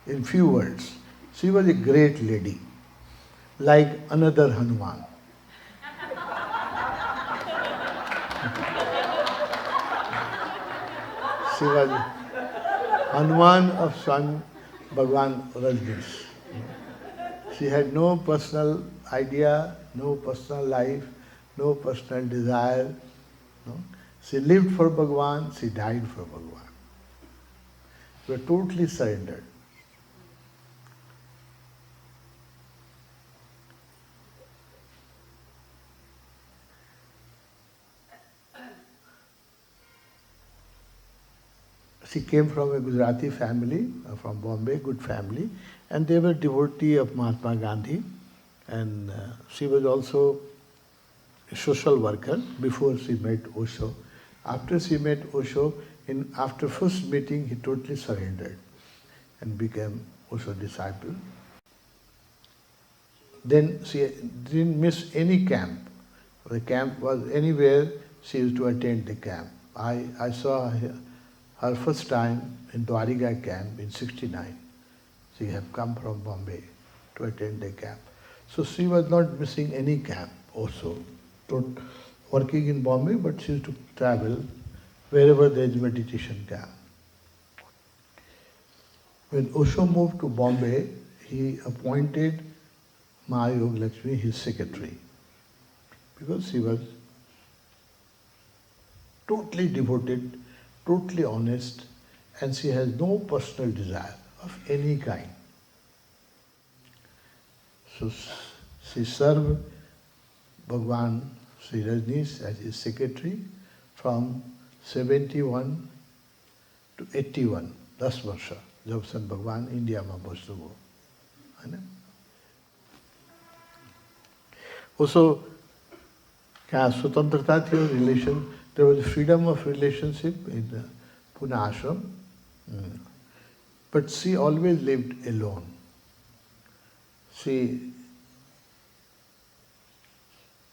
in few words, she was a great lady, like another Hanuman. She was Hanuman of Swami Bhagavan Rajneesh. She had no personal idea, no personal life, no personal desire. No? She lived for Bhagavan, she died for Bhagavan. She was totally surrendered. She came from a Gujarati family, from Bombay, good family, and they were devotee of Mahatma Gandhi. And she was also a social worker before she met Osho. After she met Osho, after first meeting, he totally surrendered and became Osho's disciple. Then she didn't miss any camp. The camp was anywhere, she used to attend the camp. I saw her first time in Dwarika camp in '69. She had come from Bombay to attend the camp. So she was not missing any camp also. Working in Bombay, but she used to travel wherever there is meditation camp. When Osho moved to Bombay, he appointed Ma Yога Lakshmi his secretary, because she was totally devoted, totally honest, and she has no personal desire of any kind. So she served Bhagavan Sri Rajneesh as his secretary from 71 to 81, 10 वर्ष, जब सन भगवान India में बस्नु भयो, हैन? Also, क्या स्वतंत्रता थियो, relation, there was freedom of relationship in Pune ashram, but she always lived alone.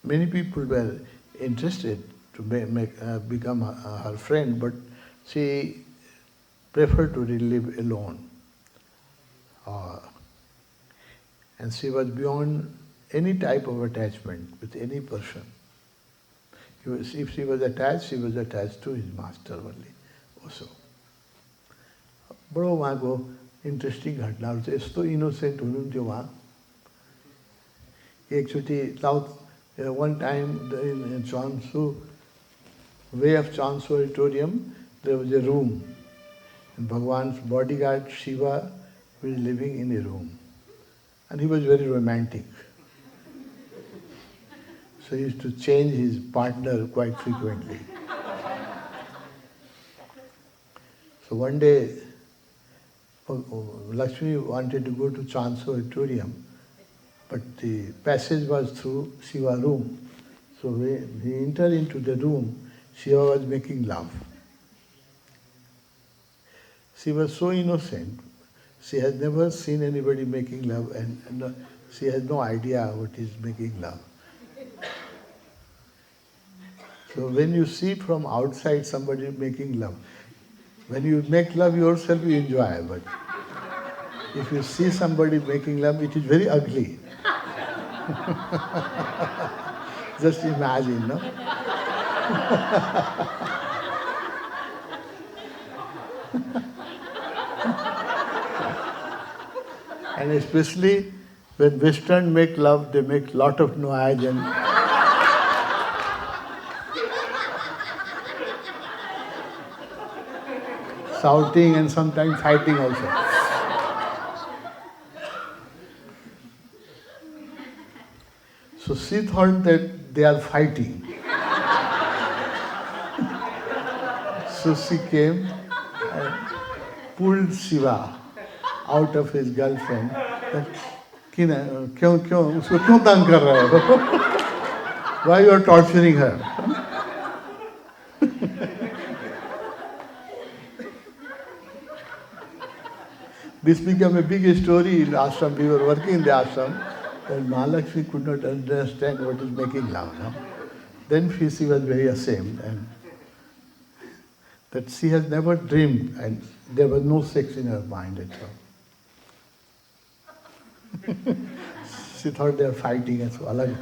Many people were interested to become her friend, but she preferred to live alone. And she was beyond any type of attachment with any person. If she was attached to his master only also. बड़ो उहाँको interesting घटनाहरू चाहिँ यस्तो innocent हुनुहुन्थ्यो उहाँ. एकचोटि one time in Chanshu, way of Chanshu auditorium, there was a room. And Bhagavan's bodyguard Shiva was living in a room. And he was very romantic. So he used to change his partner quite frequently. So one day, Lakshmi wanted to go to Chanshu auditorium, but the passage was through Shiva's room. So when he entered into the room, Shiva was making love. She was so innocent. She has never seen anybody making love, and she has no idea what is making love. So when you see from outside somebody making love, when you make love yourself, you enjoy, but if you see somebody making love, it is very ugly. Just imagine, no? And especially when Western make love, they make lot of noise and shouting and sometimes fighting also. So she thought that they are fighting. So she came and pulled Shiva out of his girlfriend. Why you are torturing her? This became a big story in ashram. We were working in the ashram, and Mahalakshmi could not understand what is making love. No? Then she was very ashamed, and that she has never dreamed, and there was no sex in her mind at all. She thought they are fighting and so alag.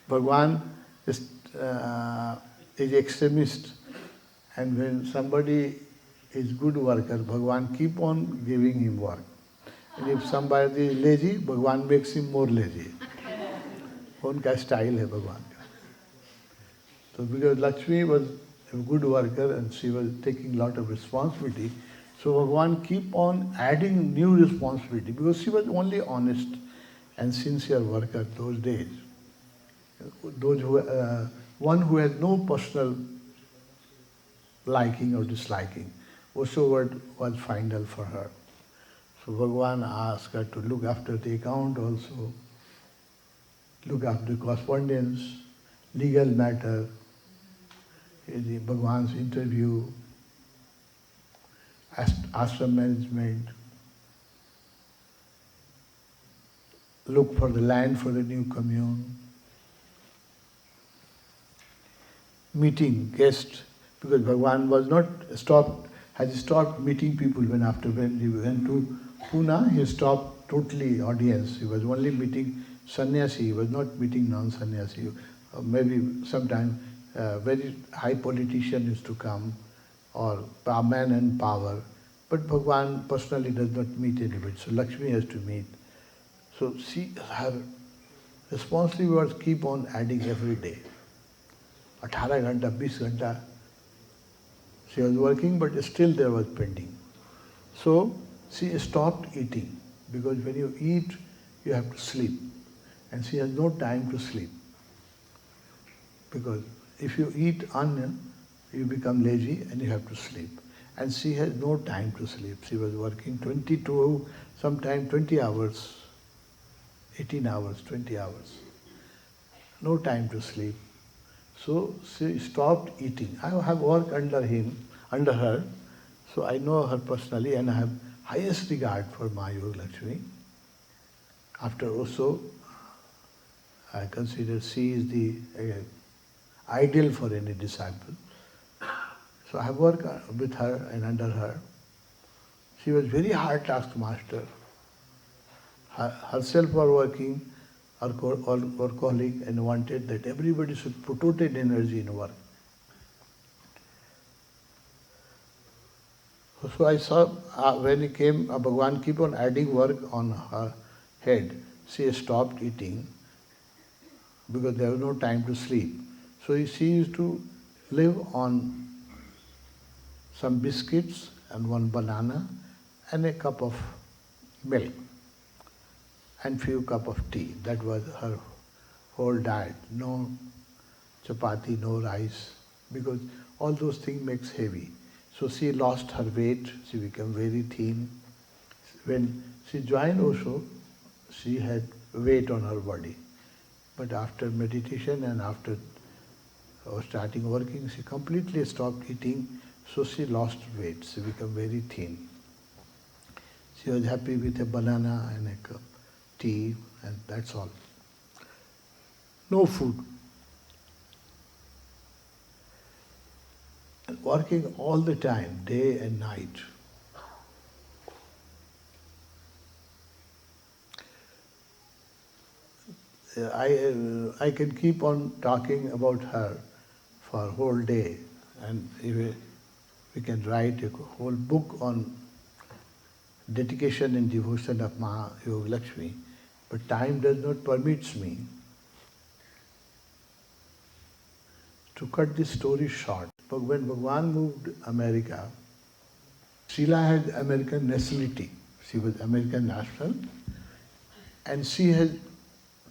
Bhagwan is extremist, and when somebody is good worker, Bhagwan keep on giving him work. And if somebody is lazy, Bhagwan makes him more lazy. उनका style है भगवान का. So because Lakshmi was a good worker and she was taking lot of responsibility, so Bhagwan keep on adding new responsibility because she was only honest and sincere worker those days. Those who, one who has no personal liking or disliking, whatsoever was final for her. So Bhagwan asked her to look after the account also, look after correspondence, legal matter, Bhagwan's interview, ashram management, look for the land for the new commune, meeting guests, because Bhagwan was not had stopped meeting people when he went to Pune, he stopped totally audience. He was only meeting sannyasi, he was not meeting non-sannyasi. Maybe sometime very high politician used to come, or man and power. But Bhagwan personally does not meet anybody, so Lakshmi has to meet. So her responsibility was keep on adding every day. 18 घंटा, 20 घंटा she was working, but still there was pending. So she stopped eating, because when you eat, you have to sleep. And she has no time to sleep. Because if you eat anna, you become lazy and you have to sleep. And she has no time to sleep. She was working 22, sometimes 20 hours, 18 hours, 20 hours. No time to sleep. So she stopped eating. I have worked under her, so I know her personally and I have highest regard for Ma Yога Lakshmi. After also, I consider she is the ideal for any disciple. So I have worked with her and under her. She was very hard taskmaster. Herself was working, or colleague, and wanted that everybody should put total energy in work. So I saw when he came, Bhagwan keep on adding work on her head. She stopped eating because there was no time to sleep. So she used to live on some biscuits and one banana and a cup of milk and few cup of tea. That was her whole diet. No chapati, no rice, because all those things makes heavy. So she lost her weight, she became very thin. When she joined Osho, she had weight on her body. But after meditation and after starting working, she completely stopped eating, so she lost weight, she became very thin. She was happy with a banana and a cup tea, and that's all. No food. And working all the time, day and night. I can keep on talking about her for a whole day, and we can write a whole book on dedication and devotion of Ma Yога Lakshmi, but time does not permit me to cut this story short. But when Bhagwan moved to America, Srila had American nationality. She was American national, and she had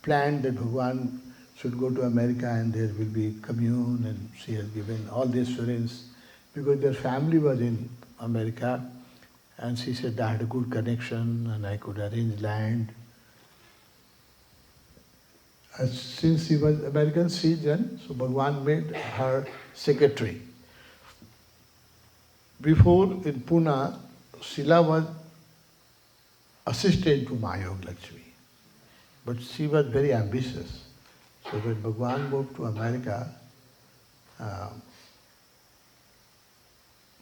planned that Bhagwan should go to America and there will be commune, and she has given all the assurance because their family was in America, and she said I had a good connection and I could arrange land. Since she was American citizen, so Bhagwan made her secretary. Before in Pune, Srila was assistant to Ma Yога Lakshmi. But she was very ambitious. So when Bhagwan moved to America,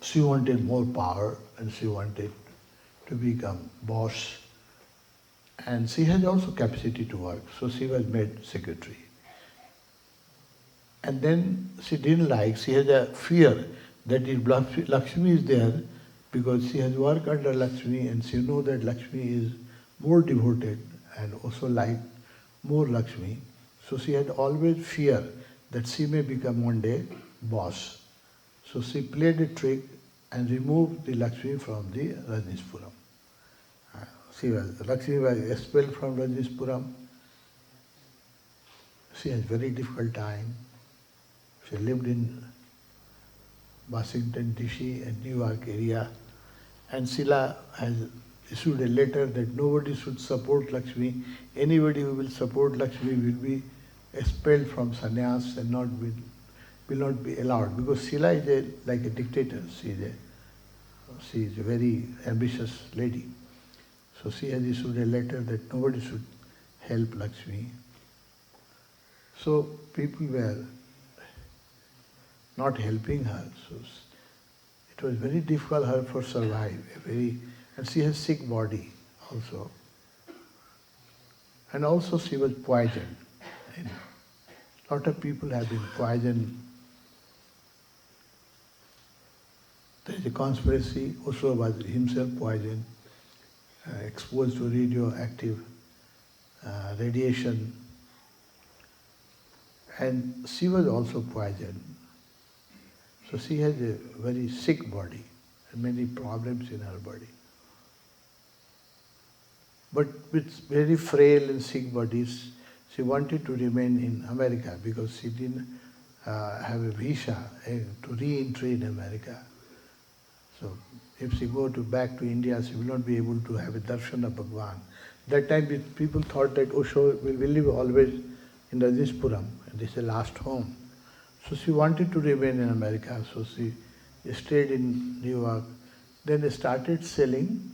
she wanted more power and she wanted to become boss. And she has also capacity to work, so she was made secretary. And then she didn't like, she had a fear that if Lakshmi is there, because she has worked under Lakshmi and she knows that Lakshmi is more devoted and also liked more Lakshmi. So she had always fear that she may become one day boss. So she played a trick and removed the Lakshmi from the Rajnishpuram. Lakshmi was expelled from Rajnishpuram. She had very difficult time. She lived in Washington DC and New York area. And Sila has issued a letter that nobody should support Lakshmi. Anybody who will support Lakshmi will be expelled from sannyas and will not be allowed. Because Sila is like a dictator. She is a very ambitious lady. So she has issued a letter that nobody should help Lakshmi. So people were not helping her. So it was very difficult her for survive. And she has sick body also. And also she was poisoned. A lot of people have been poisoned. There is a conspiracy. Osho was himself poisoned, exposed to radioactive radiation. And she was also poisoned. So she has a very sick body and many problems in her body. But with very frail and sick bodies, she wanted to remain in America because she didn't have a visa to re-entry in America. So if she go back to India, she will not be able to have a darshan of Bhagavan. That time people thought that Osho will live always in Rajnishpuram, and this is the last home. So she wanted to remain in America, so she stayed in New York. Then they started selling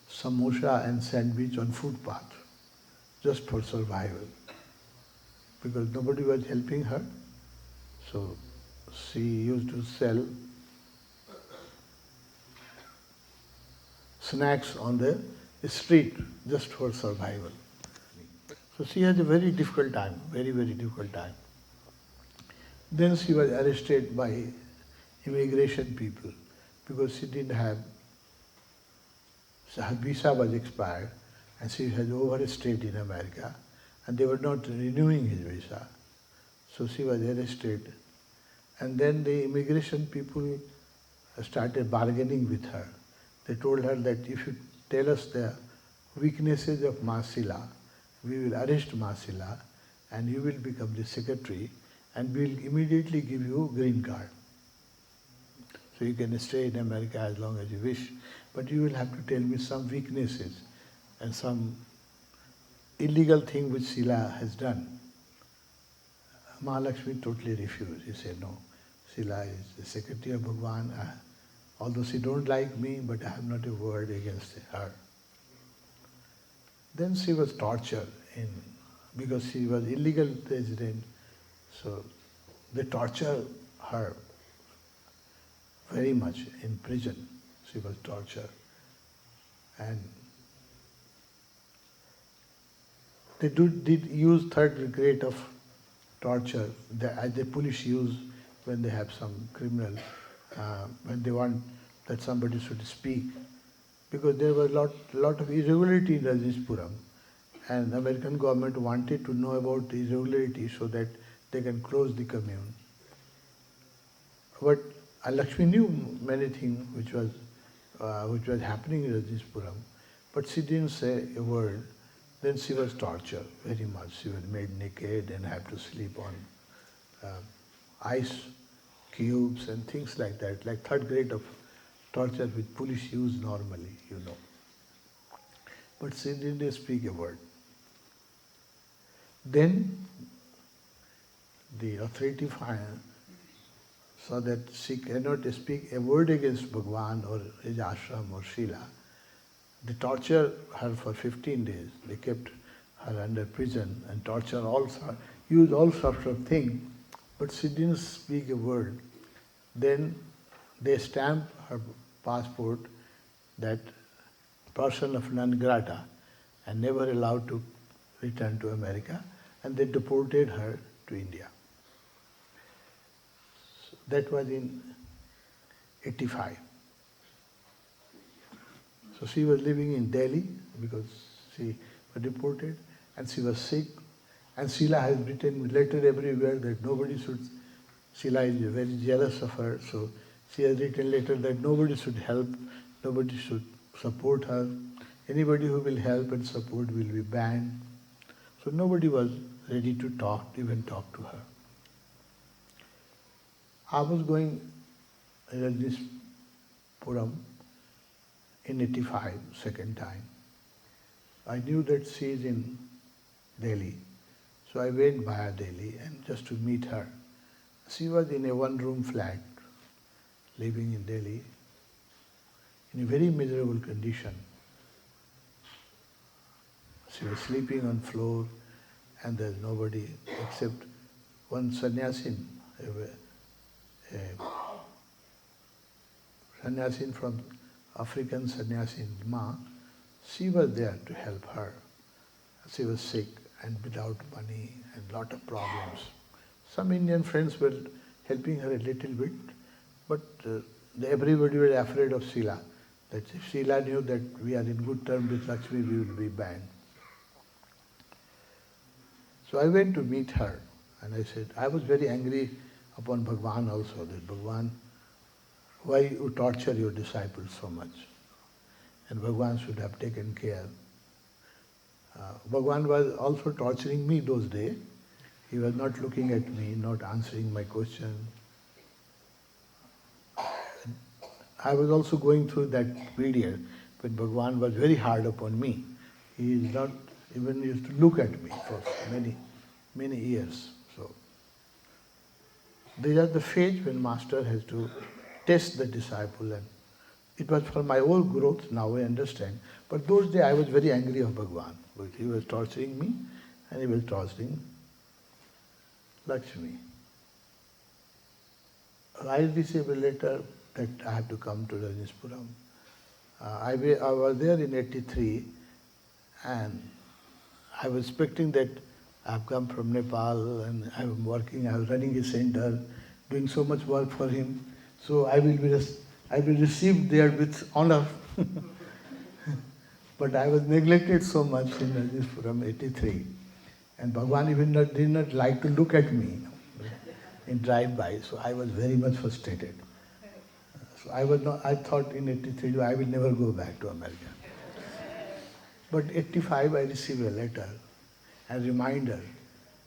samosa and sandwich on footpath, just for survival. Because nobody was helping her, so she used to sell snacks on the street just for survival. So she had a very difficult time, very, very difficult time. Then she was arrested by immigration people because she didn't have, her visa was expired and she had overstayed in America and they were not renewing his visa. So she was arrested. And then the immigration people started bargaining with her. They told her that if you tell us the weaknesses of Masila, we will arrest Masila and you will become the secretary and we will immediately give you green card. So you can stay in America as long as you wish, but you will have to tell me some weaknesses and some illegal thing which Sila has done. Mahalakshmi totally refused. He said, no, Sila is the secretary of Bhagavan. Although she don't like me, but I have not a word against her. Then she was tortured because she was illegal resident. So they tortured her very much in prison. She was tortured. And they did use third grade of torture as the police use when they have some criminal, when they want that somebody should speak. Because there was a lot of irregularity in Rajnishpuram, and the American government wanted to know about the irregularity so that they can close the commune. But Lakshmi knew many things which was happening in Rajnishpuram, but she didn't say a word. Then she was tortured very much. She was made naked and had to sleep on ice cubes and things like that, like third grade of torture which police use normally, you know. But she didn't speak a word. Then the authority saw that she cannot speak a word against Bhagavan or his ashram or Srila. They tortured her for 15 days. They kept her under prison and used all sorts of things but she didn't speak a word. Then they stamped her passport that person of non grata and never allowed to return to America, and they deported her to India. So that was in 85. So she was living in Delhi because she was deported and she was sick. And Sila has written letter everywhere that nobody should, Sila is very jealous of her, so she has written letter that nobody should help, nobody should support her. Anybody who will help and support will be banned. So nobody was ready to even talk to her. I was going in this Puram in 85, second time. I knew that she is in Delhi. So I went via Delhi and just to meet her. She was in a one-room flat, living in Delhi, in a very miserable condition. She was sleeping on floor and there's nobody except one sannyasin, a sannyasin from African sannyasin, Ma. She was there to help her. She was sick and without money and lot of problems. Some Indian friends were helping her a little bit, but everybody was afraid of Sila. That if Sila knew that we are in good terms with Lakshmi, we will be banned. So I went to meet her and I said, I was very angry upon Bhagwan also, that Bhagwan, why you torture your disciples so much? And Bhagwan should have taken care. Bhagwan was also torturing me those days. He was not looking at me, not answering my question. I was also going through that period when Bhagwan was very hard upon me. He is not even used to look at me for many years. So these are the phase when Master has to test the disciple, and it was for my own growth, now I understand. But those days I was very angry of Bhagwan. He was torturing me and he was torturing Lakshmi. I received a letter that I have to come to Rajneeshpuram. I was there in 83 and I was expecting that I have come from Nepal and I am working, I was running a center, doing so much work for him. So I will be received there with honor. But I was neglected so much in Rajneeshpuram 83. And Bhagwan even did not like to look at me in drive-by, so I was very much frustrated. So I thought in 83, I will never go back to America. But 85, I received a letter, a reminder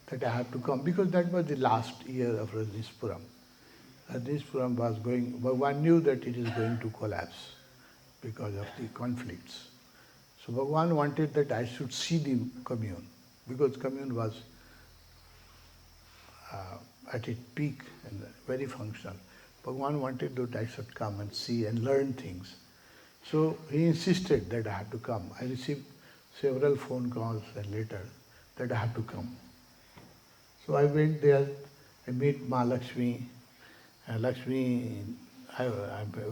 that I have to come, because that was the last year of Rajneeshpuram. Rajneeshpuram was going, Bhagwan knew that it is going to collapse because of the conflicts. So Bhagwan wanted that I should see the commune, because commune was at its peak and very functional. Bhagwan wanted that I should come and see and learn things. So he insisted that I had to come. I received several phone calls and letters that I had to come. So I went there, I met Ma Lakshmi. Lakshmi,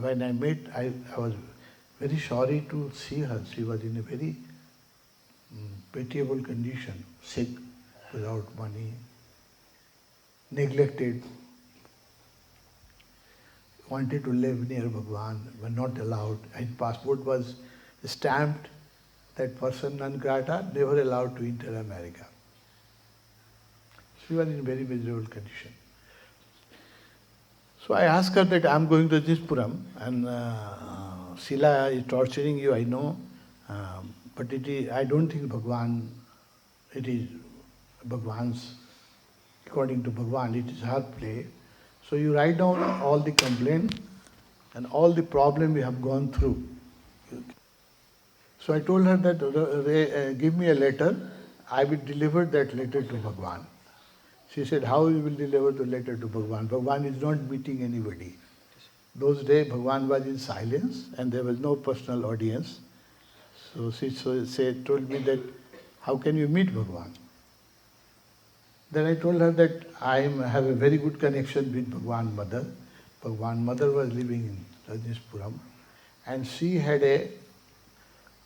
when I met, I was very sorry to see her. She was in a very pitiable condition, sick, without money, neglected, wanted to live near Bhagwan, but not allowed. And passport was stamped that person non grata, never allowed to enter America. She was in a very miserable condition. So I asked her that I am going to Rajneeshpuram and Sila is torturing you, I know, but I don't think Bhagwan, it is Bhagwan's, according to Bhagwan, it is her play. So you write down all the complaints and all the problem we have gone through. So I told her that give me a letter, I will deliver that letter to Bhagwan. She said, how you will deliver the letter to Bhagwan? Bhagwan is not meeting anybody. Those days Bhagwan was in silence and there was no personal audience. So she told me that, how can you meet Bhagwan? Then I told her that have a very good connection with Bhagwan Mother. Bhagwan Mother was living in Rajneshpuram, and she had a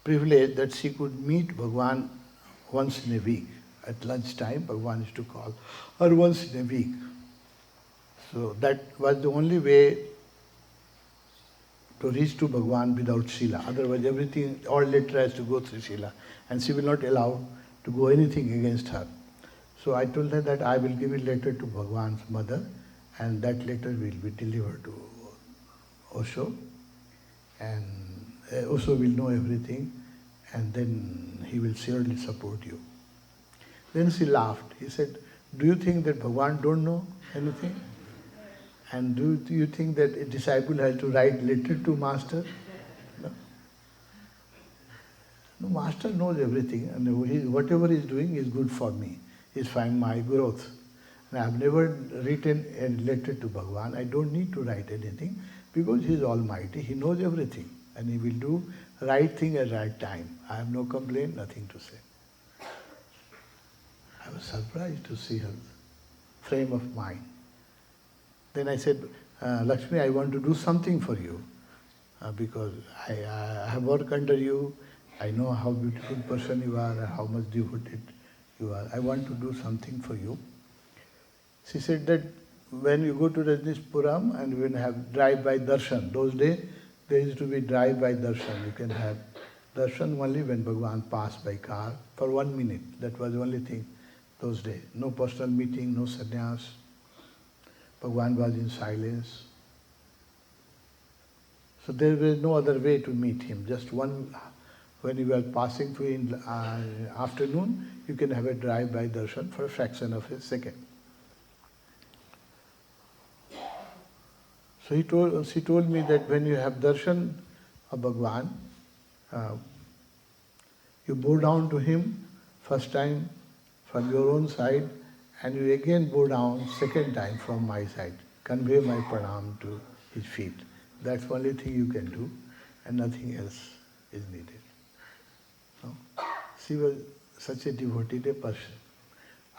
privilege that she could meet Bhagwan once in a week. At lunchtime, Bhagwan used to call her once in a week. So that was the only way to reach to Bhagwan without Sila. Otherwise everything, all letter has to go through Sila, and she will not allow to go anything against her. So I told her that I will give a letter to Bhagwan's mother, and that letter will be delivered to Osho, and Osho will know everything, and then he will surely support you. Then she laughed. He said, do you think that Bhagwan don't know anything? And do you think that a disciple has to write letter to Master? No. No, Master knows everything, and whatever he is doing is good for me. He is for my growth. And I have never written a letter to Bhagwan. I don't need to write anything because he is almighty. He knows everything, and he will do right thing at right time. I have no complaint, nothing to say. I was surprised to see her frame of mind. Then I said, Lakshmi, I want to do something for you because I have worked under you. I know how beautiful person you are and how much devoted you are. I want to do something for you. She said that when you go to Rajneshpuram and when you have drive-by darshan, those days there used to be drive-by darshan. You can have darshan only when Bhagwan passed by car for 1 minute. That was the only thing those days. No personal meeting, no sannyas. Bhagwan was in silence. So there was no other way to meet him. Just one, when you were passing through in afternoon, you can have a drive-by darshan for a fraction of a second. So she told me that when you have darshan of Bhagwan, you bow down to him first time from your own side, and you again bow down second time from my side. Convey my pranam to his feet. That's the only thing you can do, and nothing else is needed. No? She was such a devoted person.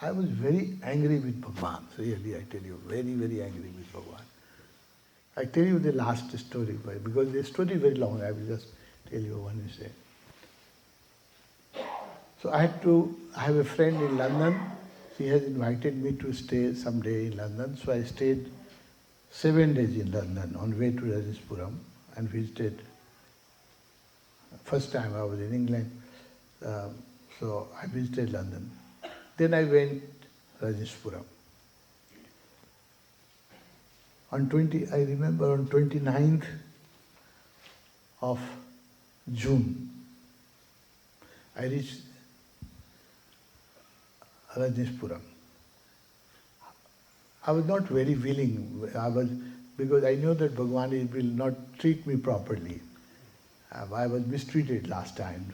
I was very angry with Bhagwan. Really, I tell you, very, very angry with Bhagwan. I tell you the last story, because the story is very long. I will just tell you one incident. So I have a friend in London. She has invited me to stay someday in London. So I stayed 7 days in London on way to Rajneshpuram and visited. First time I was in England, so I visited London. Then I went Rajneshpuram. I remember on 29th of June, I reached Rajneshpuram. I was not very willing, because I know that Bhagwan will not treat me properly. I was mistreated last time.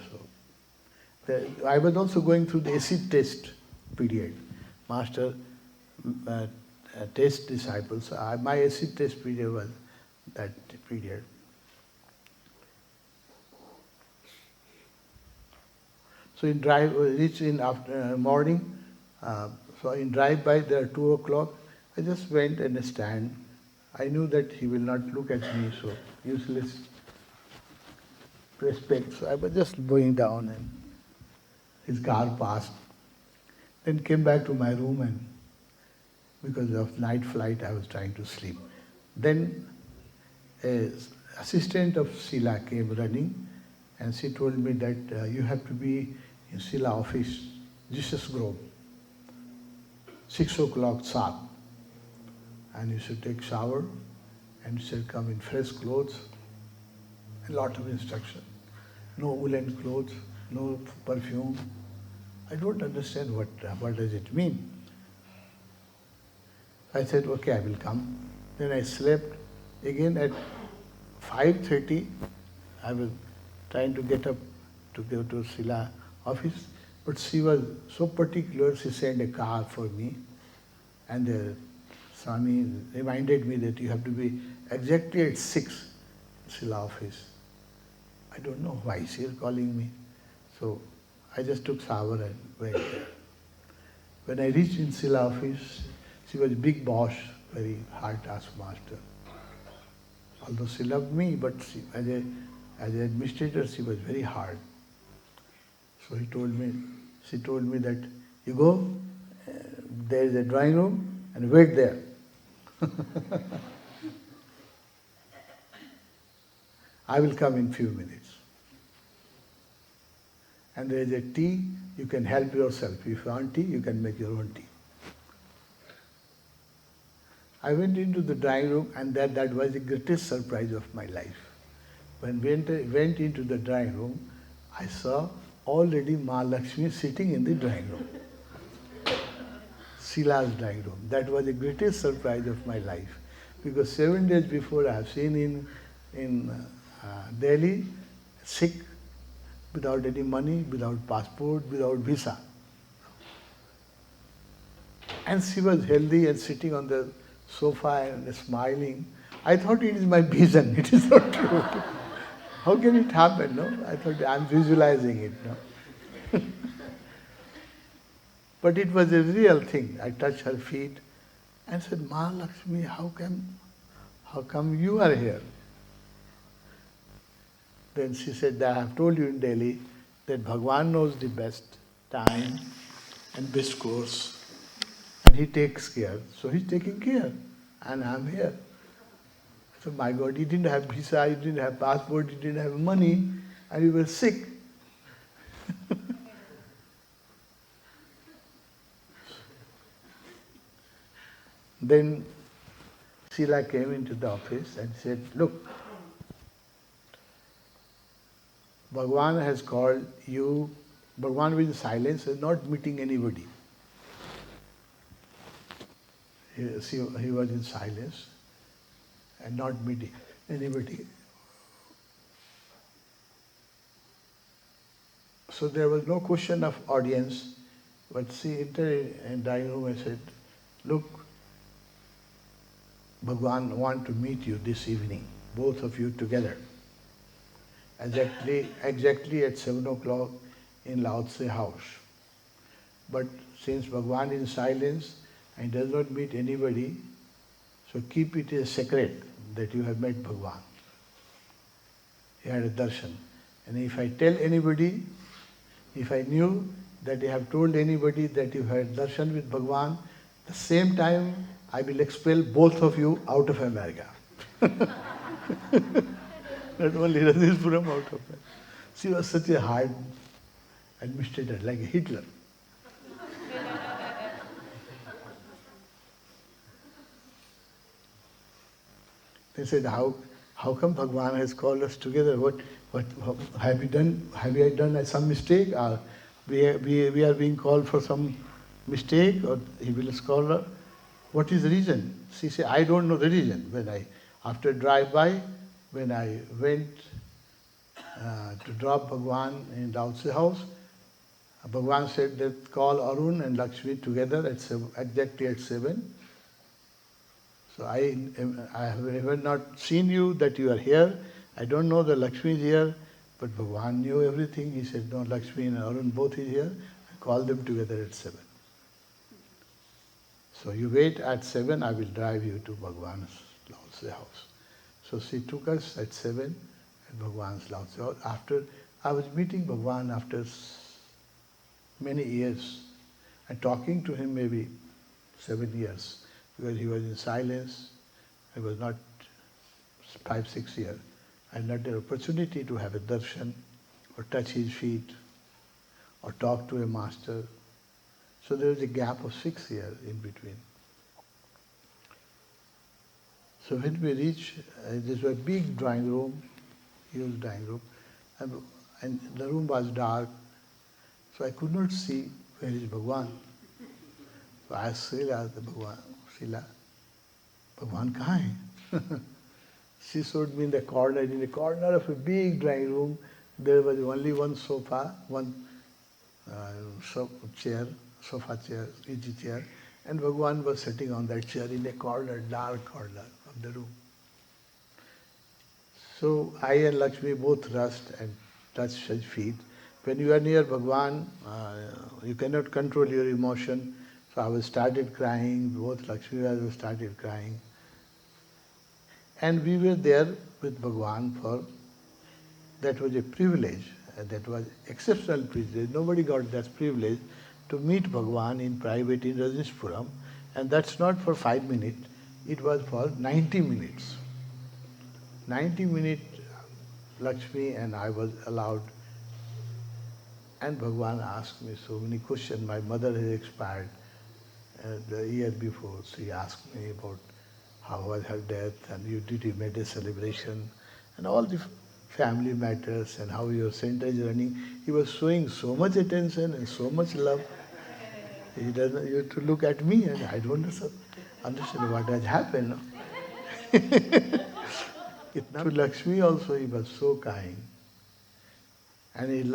So I was also going through the acid test period. Master test disciples. My acid test period was that period. So reach in after morning. So in drive-by there 2 o'clock, I just went and stand. I knew that he will not look at me, so useless respect. So I was just going down, and his car passed. Then came back to my room, and because of night flight, I was trying to sleep. Then an assistant of Sila came running, and she told me that you have to be in Sila office, Jesus Grove, 6 o'clock sharp. And you should take shower, and you should come in fresh clothes, a lot of instruction. No woolen clothes, no perfume. I don't understand what does it mean. I said, okay, I will come. Then I slept. Again at 5:30, I was trying to get up to go to Sila office, but she was so particular, she sent a car for me, and the Swami reminded me that you have to be exactly at 6 Sila office. I don't know why she is calling me. So I just took shower and went there. When I reached in Sila office, she was a big boss, very hard taskmaster. Although she loved me, but she, as an administrator, she was very hard. So she told me that you go, there is a drawing room, and wait there. I will come in few minutes. And there is a tea, you can help yourself. If you want tea, you can make your own tea. I went into the drawing room, and that was the greatest surprise of my life. When I went into the drawing room, I saw already Ma Lakshmi sitting in the drawing room. Sila's drawing room. That was the greatest surprise of my life. Because 7 days before I have seen in Delhi, sick, without any money, without passport, without visa. And she was healthy and sitting on the sofa and smiling. I thought it is my vision, it is not true. How can it happen, no? I thought I'm visualizing it, no? But it was a real thing. I touched her feet and said, Ma Lakshmi, how come you are here? Then she said, I have told you in Delhi that Bhagwan knows the best time and best course. And he takes care. So he's taking care. And I'm here. So my God, he didn't have visa, he didn't have passport, he didn't have money, and he was sick. Then Sila came into the office and said, look, Bhagwan has called you. Bhagwan was in silence, is not meeting anybody. He was in silence and not meeting anybody. So there was no question of audience, but she entered in the dining room and said, look, Bhagwan wants to meet you this evening, both of you together. Exactly at 7 o'clock in Lao Tse house. But since Bhagwan is in silence and does not meet anybody, so keep it a secret that you have met Bhagwan. He had a darshan. And if I tell anybody, if I knew that you have told anybody that you had darshan with Bhagwan, the same time I will expel both of you out of America. Not only Radheshpuram, out of it. She was such a hard administrator, like a Hitler. They said, how come Bhagwan has called us together? What have you done? Have I done some mistake? Or we are being called for some mistake? Or he will call her? What is the reason? She said, I don't know the reason. After drive-by, when I went to drop Bhagwan in Lao Tse house, Bhagwan said that call Arun and Lakshmi together exactly at 7. So I have ever not seen you, that you are here. I don't know that Lakshmi is here, but Bhagwan knew everything. He said, no, Lakshmi and Arun both is here. I call them together at 7. So you wait at 7, I will drive you to Bhagwan's Lao Tse house. So she took us at 7 at Bhagwan's Lao Tse house. After, I was meeting Bhagwan after many years and talking to him maybe 7 years, because he was in silence. I was not 5-6 years. I had not the opportunity to have a darshan or touch his feet or talk to a master. So there was a gap of 6 years in between. So when we reached, this was a big drawing room, huge drawing room, and the room was dark, so I could not see where is Bhagwan. So I asked Sila, Sila, Bhagwan kahan hai? She showed me in the corner of a big drawing room, there was only one sofa, one sofa chair, easy chair, and Bhagwan was sitting on that chair in a corner, dark corner of the room. So I and Lakshmi both rushed and touched his feet. When you are near Bhagwan, you cannot control your emotion. So I started crying, both Lakshmi Raj started crying. And we were there with Bhagwan for, that was a privilege, that was exceptional privilege. Nobody got that privilege to meet Bhagwan in private in Rajeshpuram. And that's not for 5 minutes, it was for 90 minutes. 90 minutes Lakshmi and I was allowed. And Bhagwan asked me so many questions. My mother has expired the year before. She asked me about how was her death, and did you made a celebration, and all the family matters, and how your center is running. He was showing so much attention and so much love. He doesn't. You have to look at me, and I don't understand what has happened. To Lakshmi also, he was so kind. And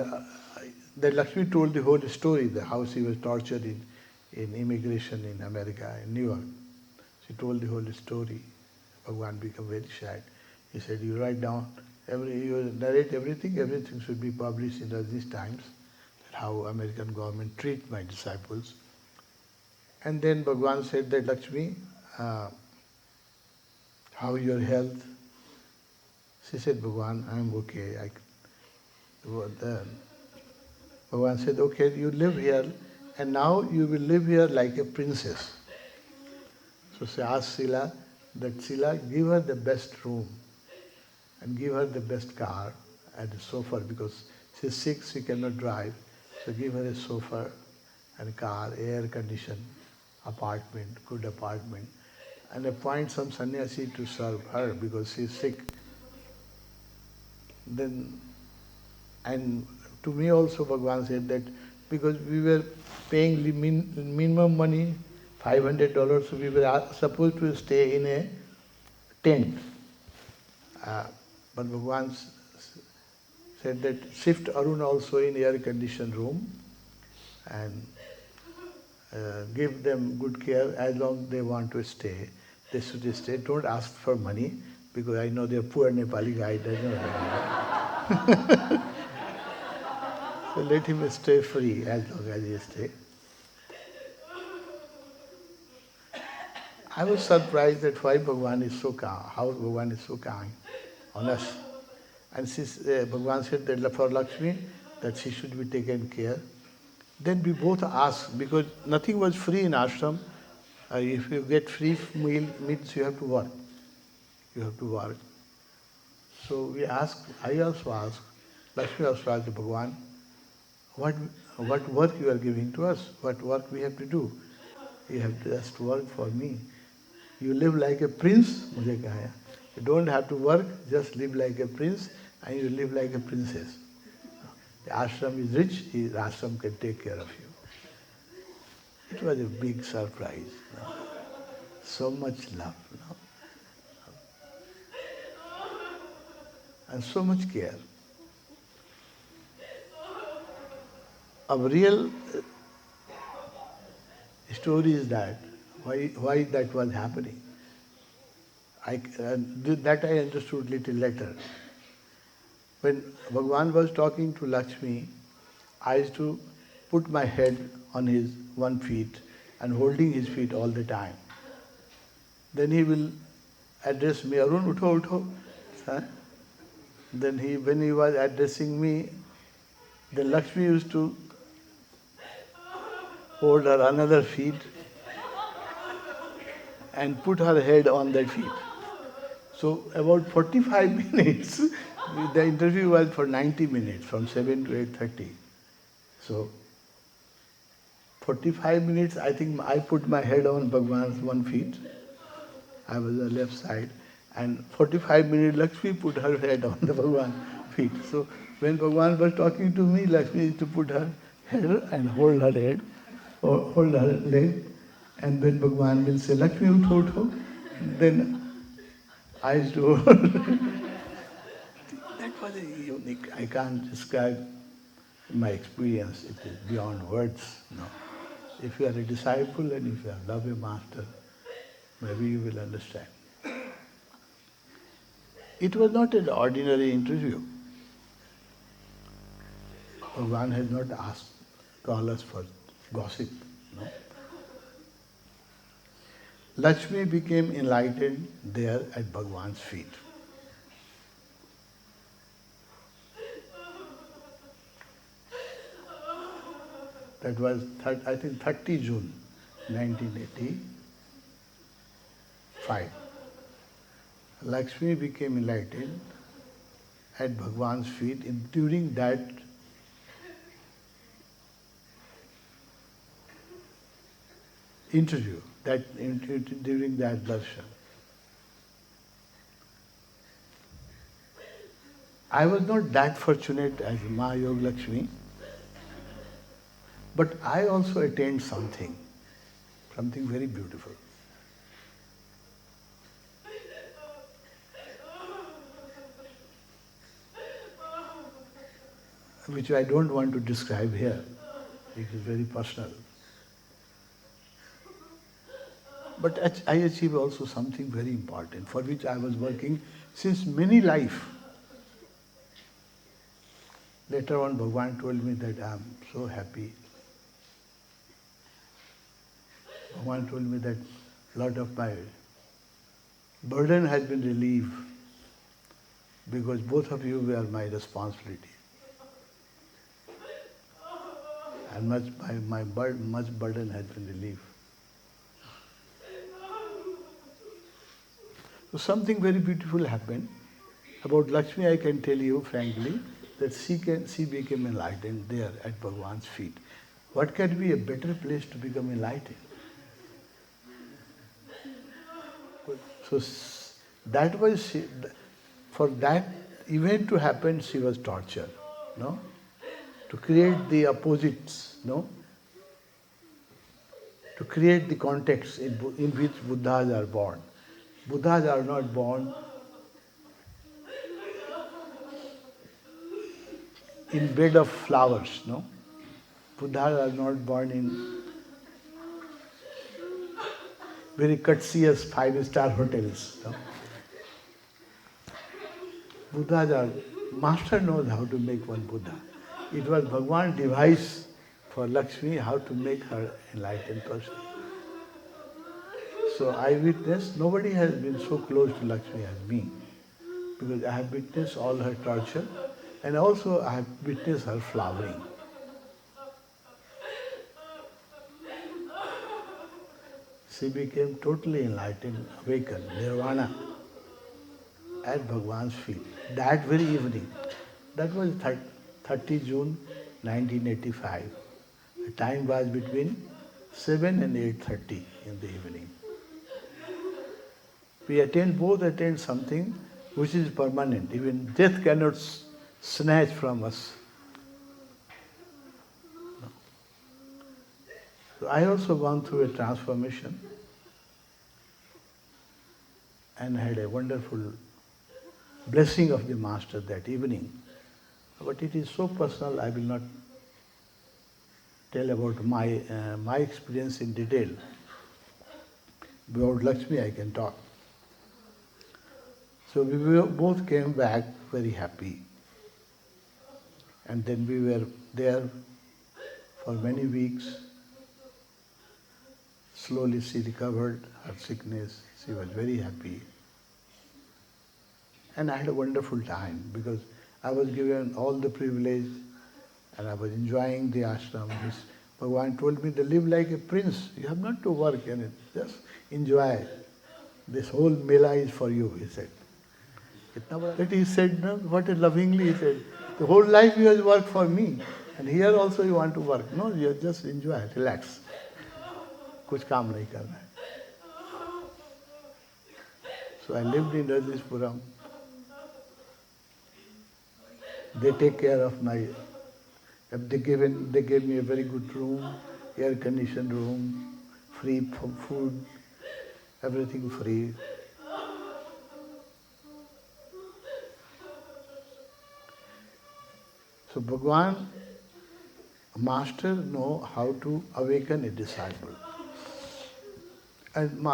that Lakshmi told the whole story, the how she was tortured in immigration in America, in New York. She told the whole story. Bhagwan became very sad. He said, you write down, you narrate everything should be published in these times, how American government treat my disciples. And then Bhagwan said that, Lakshmi, how your health? She said, Bhagwan, I am okay. Bhagwan said, okay, you live here, and now you will live here like a princess. So she asked Sila that, Sila, give her the best room and give her the best car and a chauffeur, because she's sick, she cannot drive. So give her a chauffeur and car, air-conditioned apartment, good apartment, and appoint some sannyasi to serve her because she's sick. Then, and to me also Bhagwan said that because we were paying minimum money, $500, so we were supposed to stay in a tent. But Bhagwan said that shift Arun also in air-conditioned room and give them good care as long as they want to stay. They should stay. Don't ask for money because I know they're poor Nepali guy doesn't know. So let him stay free as long as he stays. I was surprised that why Bhagwan is so calm, how Bhagwan is so kind on us. And Bhagwan said that for Lakshmi, that she should be taken care. Then we both asked, because nothing was free in ashram. If you get free meal, means you have to work. You have to work. So we asked, I also asked, Lakshmi also asked Bhagwan, what work you are giving to us? What work we have to do? You have to just work for me. You live like a prince, mujhe kahaya. You don't have to work, just live like a prince and you live like a princess. The ashram is rich, the ashram can take care of you. It was a big surprise. No? So much love. No? And so much care. A real story is that, why that was happening. That I understood little later. When Bhagwan was talking to Lakshmi, I used to put my head on his one feet and holding his feet all the time. Then he will address me, Arun, utho, utho. Huh? Then when he was addressing me, then Lakshmi used to hold her another feet and put her head on that feet. So about 45 minutes, the interview was for 90 minutes, from 7 to 8:30. So 45 minutes, I think I put my head on Bhagwan's one feet. I was on the left side. And 45 minutes, Lakshmi put her head on the Bhagwan's feet. So when Bhagwan was talking to me, Lakshmi used to put her head and hold her head, or hold her leg. And when Bhagwan will say, Lakshmi, utho, utho, then I used to hold. That was a unique, I can't describe my experience. It is beyond words. No. If you are a disciple and if you love a master, maybe you will understand. It was not an ordinary interview. Bhagwan has not called us for gossip. No? Lakshmi became enlightened there at Bhagwan's feet. That was, I think, 30 June 1985. Lakshmi became enlightened at Bhagwan's feet during that interview, during that darshan. I was not that fortunate as Ma Yoga Lakshmi, but I also attained something very beautiful. Which I don't want to describe here. It is very personal. But I achieved also something very important, for which I was working since many life. Later on, Bhagavan told me that I am so happy. Bhagavan told me that a lot of my burden has been relieved because both of you were my responsibility. And much burden has been relieved. So something very beautiful happened. About Lakshmi, I can tell you frankly that she became enlightened there at Bhagwan's feet. What can be a better place to become enlightened? So that was for that event to happen, she was tortured, no? To create the opposites, no? To create the context in which Buddhas are born. Buddhas are not born in bed of flowers, no? Buddhas are not born in very courteous five-star hotels, no? Buddhas are, Master knows how to make one Buddha. It was Bhagavan's device for Lakshmi how to make her enlightened person. So I witnessed, nobody has been so close to Lakshmi as me, because I have witnessed all her torture and also I have witnessed her flowering. She became totally enlightened, awakened, nirvana at Bhagwan's feet. That very evening, that was 30 June 1985. The time was between 7 and 8:30 in the evening. We both attain something which is permanent. Even death cannot snatch from us. No. So I also gone through a transformation and had a wonderful blessing of the Master that evening. But it is so personal, I will not tell about my experience in detail. About Lakshmi I can talk. So we both came back very happy. And then we were there for many weeks. Slowly she recovered her sickness. She was very happy. And I had a wonderful time because I was given all the privilege and I was enjoying the ashram. Bhagavan told me to live like a prince. You have not to work in it. Just enjoy. This whole mela is for you, he said. But he said, no, what a lovingly he said. The whole life you have worked for me. And here also you want to work. No, you just enjoy, relax. Kuch kaam nahi karna hai. So I lived in Rajeshpuram. They take care of my, they gave me a very good room, air-conditioned room, free food, everything free. So Bhagavan, Master know how to awaken a disciple. And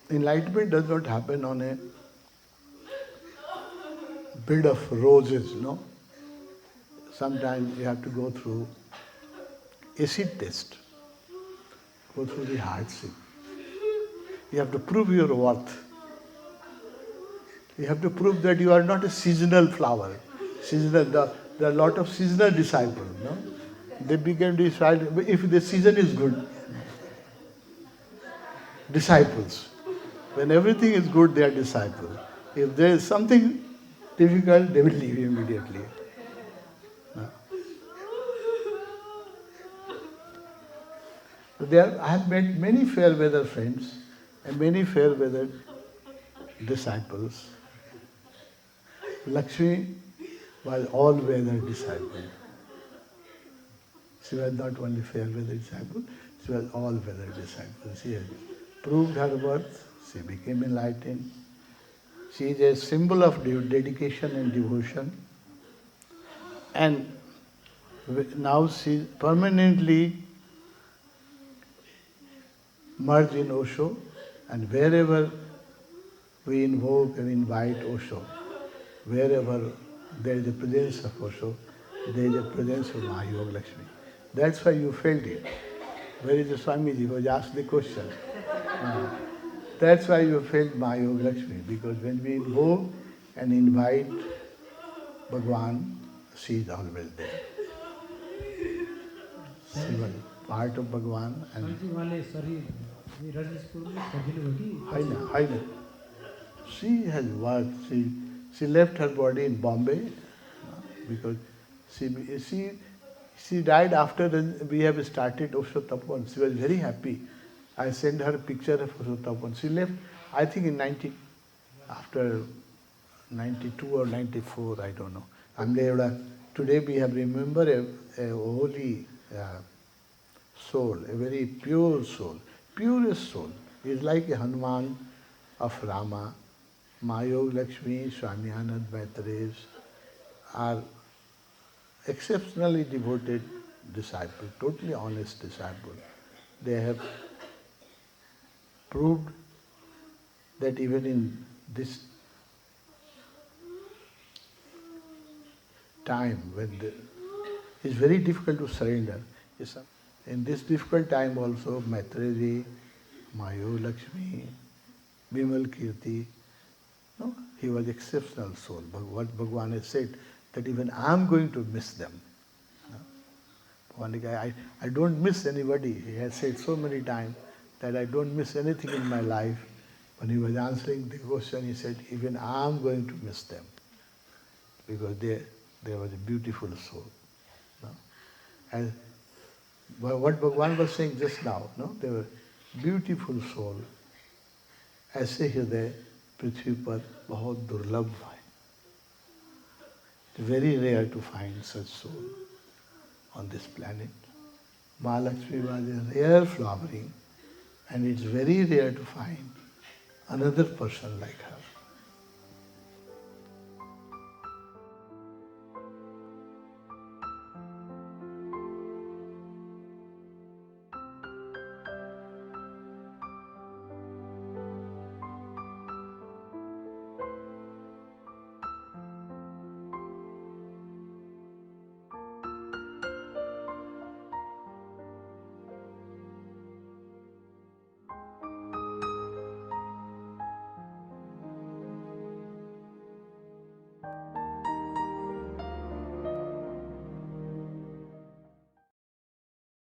enlightenment does not happen on a bed of roses, no? Sometimes you have to go through acid test, go through the hardship. You have to prove your worth. You have to prove that you are not a seasonal flower. There are a lot of seasonal disciples, no? They became disciples if the season is good. Disciples. When everything is good, they are disciples. If there is something difficult, they will leave immediately. No? So I have met many fair weather friends and many fair weather disciples. Lakshmi was all weather disciple. She was not only fair weather disciple, she was all weather disciple. She has proved her worth, she became enlightened. She is a symbol of dedication and devotion. And now she permanently merged in Osho, and wherever we invoke and invite Osho, wherever there is a presence of Osho, there is a presence of Ма Йога Лакшми. That's why you felt it. Where is the Swamiji who was asked the question? That's why you felt Ма Йога Лакшми, because when we invoke and invite Bhagwan, she is always there. She was part of Bhagwan and Haina. She has worked. She left her body in Bombay because she died after we have started Osho Tapan. She was very happy. I sent her a picture of Osho Tapan. She left, I think after 92 or 94, I don't know. Today we have remembered a holy soul, a very pure soul, purest soul. He is like a Hanuman of Rama. Ма Йога Лакшми, Swami Anand Maitreya are exceptionally devoted disciples, totally honest disciples. They have proved that even in this time when it's very difficult to surrender. In this difficult time also, Maitreya, Ма Йога Лакшми, Bimal Kirti, no? He was exceptional soul. What Bhagwan has said, that even I am going to miss them. No? I don't miss anybody. He has said so many times that I don't miss anything in my life. When he was answering the question, he said, even I am going to miss them. Because there was a beautiful soul. No? And what Bhagwan was saying just now, no? They were beautiful soul. ऐसे हृदय पृथ्वी पर बहुत दुर्लभ है. It's very rare to find such soul on this planet. Maa Lakshmi was a rare flowering, and it's very rare to find another person like her.